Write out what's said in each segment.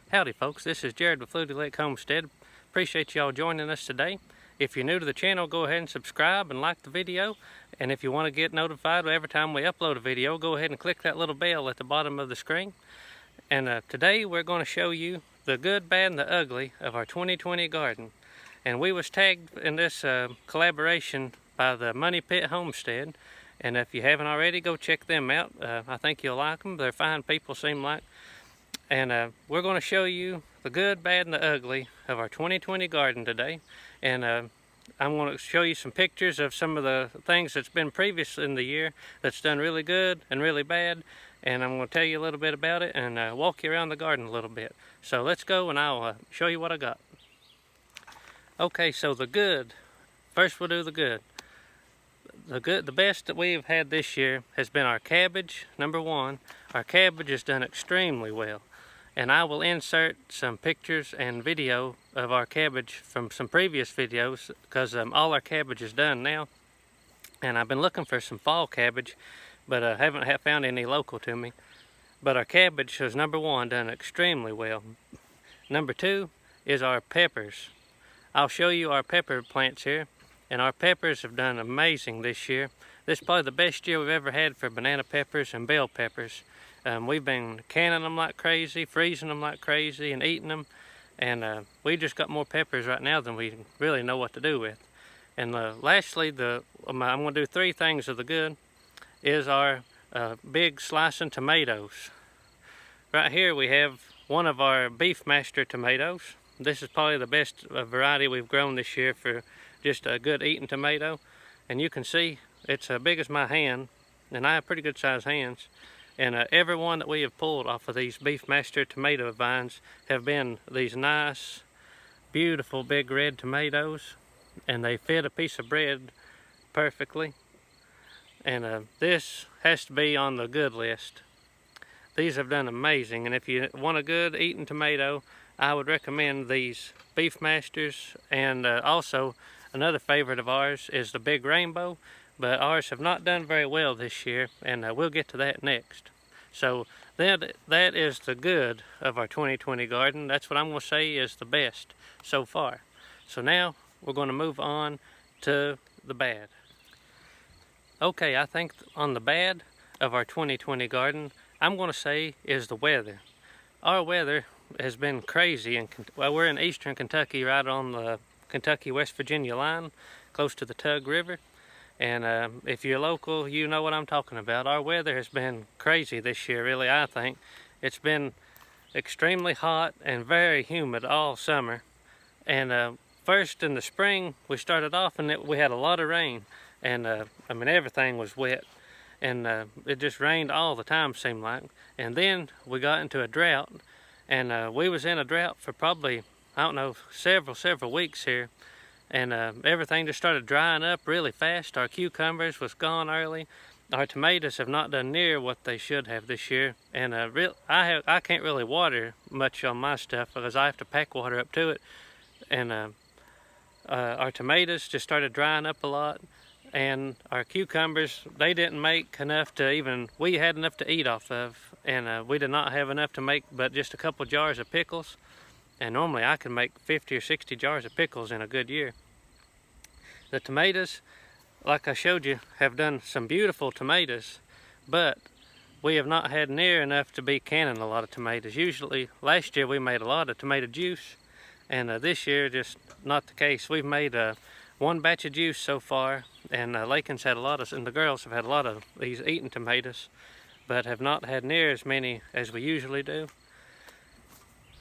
Howdy folks, this is Jared with Fluty Homestead. Appreciate y'all joining us today. If you're new to the channel, go ahead and subscribe and like the video. And if you want to get notified every time we upload a video, go ahead and click that little bell at the bottom of the screen. And today we're going to show you the good, bad, and the ugly of our 2020 garden. And we was tagged in this collaboration by the moneypite Homestead. And if you haven't already, go check them out. I think you'll like them. They're fine people, seem like. And we're going to show you the good, bad, and the ugly of our 2020 garden today. And I'm going to show you some pictures of some of the things that's been previous in the year that's done really good and really bad. And I'm going to tell you a little bit about it and walk you around the garden a little bit. So let's go and I'll show you what I got. Okay, so the good. First we'll do the good. The best that we've had this year has been our cabbage, number one. Our cabbage has done extremely well. And I will insert some pictures and video of our cabbage from some previous videos because all our cabbage is done now. And I've been looking for some fall cabbage, but I haven't found any local to me. But our cabbage was number one, done extremely well. Number two is our peppers. I'll show you our pepper plants here. And our peppers have done amazing this year. This is probably the best year we've ever had for banana peppers and bell peppers. We've been canning them like crazy, freezing them like crazy, and eating them. And we just got more peppers right now than we really know what to do with. And lastly, I'm going to do three things of the good, is our big slicing tomatoes. Right here we have one of our Beef Master tomatoes. This is probably the best variety we've grown this year for just a good eating tomato. And you can see it's as big as my hand, and I have pretty good sized hands. And every one that we have pulled off of these Beef Master tomato vines have been these nice, beautiful big red tomatoes, and they fit a piece of bread perfectly. And this has to be on the good list. These have done amazing, and if you want a good eating tomato, I would recommend these Beef Masters. And also another favorite of ours is the Big Rainbow, but ours have not done very well this year, and we'll get to that next. So that is the good of our 2020 garden. That's what I'm going to say is the best so far. So now we're going to move on to the bad. Okay, I think on the bad of our 2020 garden, I'm going to say is the weather. Our weather has been crazy, and well, we're in eastern Kentucky, right on the Kentucky-West Virginia line, close to the Tug River. And if you're local, you know what I'm talking about. Our weather has been crazy this year, really, I think. It's been extremely hot and very humid all summer. And first in the spring, we started off and we had a lot of rain. And I mean, everything was wet. And it just rained all the time, seemed like. And then we got into a drought. And we was in a drought for probably, I don't know, several weeks here. And everything just started drying up really fast. Our cucumbers was gone early. Our tomatoes have not done near what they should have this year. And I can't really water much on my stuff because I have to pack water up to it. And our tomatoes just started drying up a lot. And our cucumbers, they didn't make enough to even, we had enough to eat off of. And we did not have enough to make but just a couple jars of pickles. And normally I can make 50 or 60 jars of pickles in a good year. The tomatoes, like I showed you, have done some beautiful tomatoes, but we have not had near enough to be canning a lot of tomatoes. Usually, last year we made a lot of tomato juice, and this year just not the case. We've made one batch of juice so far, and Lakin's had a lot of, and the girls have had a lot of these eating tomatoes, but have not had near as many as we usually do.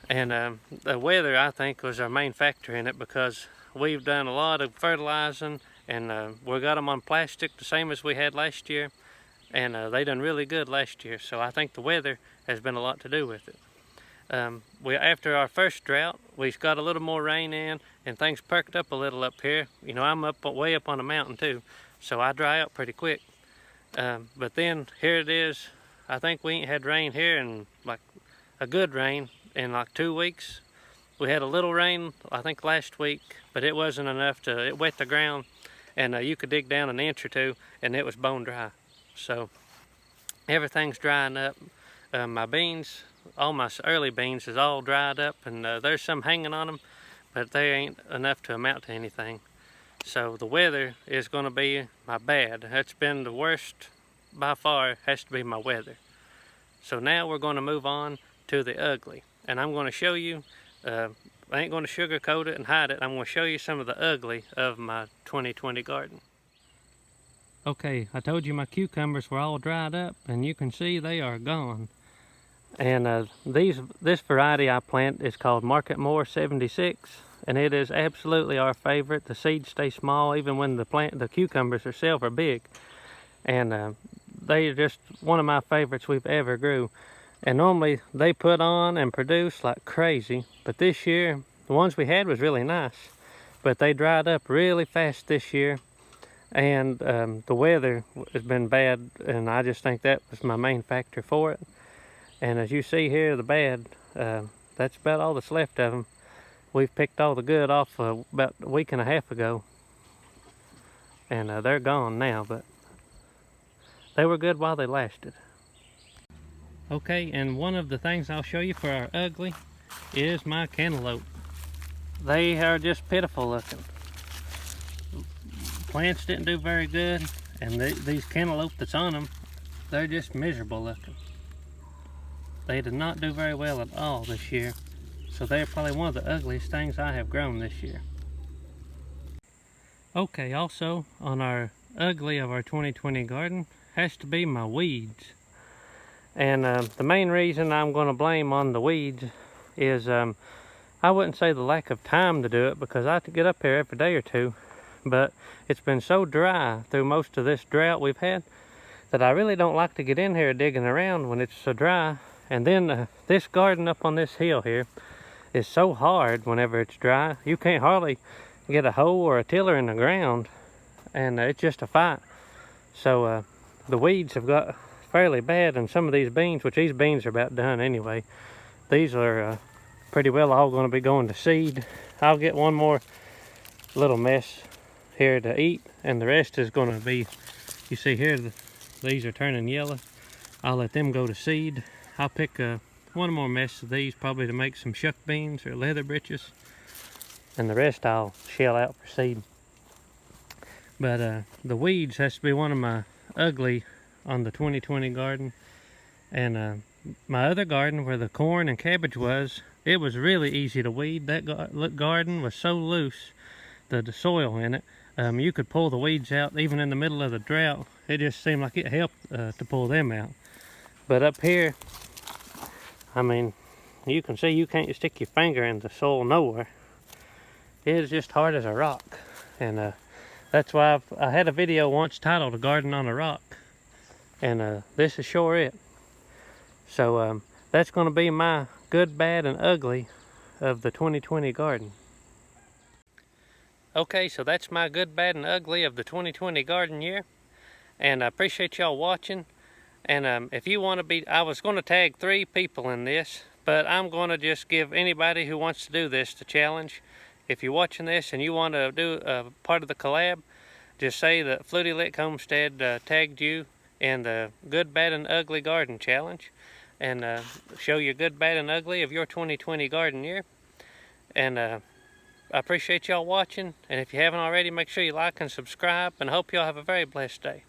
And the weather, I think, was our main factor in it because we've done a lot of fertilizing, and we got them on plastic the same as we had last year, and they done really good last year. So I think the weather has been a lot to do with it. After our first drought, we got a little more rain in, and things perked up a little up here. You know, I'm way up on a mountain too, so I dry out pretty quick. But then here it is. I think we ain't had rain here in like a good rain in like 2 weeks. We had a little rain, I think last week, but it wasn't enough it wet the ground, and you could dig down an inch or two and it was bone dry. So everything's drying up. My beans, all my early beans is all dried up, and there's some hanging on them, but they ain't enough to amount to anything. So the weather is going to be my bad. That's been the worst by far, has to be my weather. So now we're going to move on to the ugly, and I'm going to show you, I ain't going to sugarcoat it and hide it. I'm going to show you some of the ugly of my 2020 garden. Okay, I told you my cucumbers were all dried up, and you can see they are gone. And this variety I plant is called Market More 76, and it is absolutely our favorite. The seeds stay small even when the cucumbers themselves are big, and they are just one of my favorites we've ever grew. And normally they put on and produce like crazy, but this year the ones we had was really nice, but they dried up really fast this year. And the weather has been bad, and I just think that was my main factor for it. And as you see here, the bad, that's about all that's left of them. We've picked all the good off about a week and a half ago, and they're gone now, but they were good while they lasted. Okay, and one of the things I'll show you for our ugly is my cantaloupe. They are just pitiful looking. Plants didn't do very good, and these cantaloupe that's on them, they're just miserable looking. They did not do very well at all this year, so they're probably one of the ugliest things I have grown this year. Okay, also on our ugly of our 2020 garden has to be my weeds. And the main reason I'm going to blame on the weeds is I wouldn't say the lack of time to do it, because I have to get up here every day or two. But it's been so dry through most of this drought we've had that I really don't like to get in here digging around when it's so dry. And then this garden up on this hill here is so hard whenever it's dry. You can't hardly get a hoe or a tiller in the ground, and it's just a fight. So the weeds have got fairly bad, and some of these beans, which these beans are about done anyway, these are pretty well all going to be going to seed. I'll get one more little mess here to eat, and the rest is going to be, you see here, these are turning yellow. I'll let them go to seed. I'll pick one more mess of these probably to make some shuck beans or leather britches, and the rest I'll shell out for seed. But the weeds has to be one of my ugly on the 2020 garden. And my other garden where the corn and cabbage was, it was really easy to weed. That garden was so loose, the soil in it, you could pull the weeds out even in the middle of the drought. It just seemed like it helped to pull them out. But up here, I mean, you can see you can't stick your finger in the soil nowhere. It is just hard as a rock. And that's why I had a video once titled "A Garden on a Rock," and this is sure it. So that's going to be my good, bad, and ugly of the 2020 garden. Okay, so that's my good, bad, and ugly of the 2020 garden year. And I appreciate y'all watching. And if you want to be, I was going to tag 3 people in this, but I'm going to just give anybody who wants to do this the challenge. If you're watching this and you want to do part of the collab, just say that Fluty Homestead tagged you in the good, bad, and ugly garden challenge, and show your good, bad, and ugly of your 2020 garden year. And I appreciate y'all watching, and if you haven't already, make sure you like and subscribe, and I hope y'all have a very blessed day.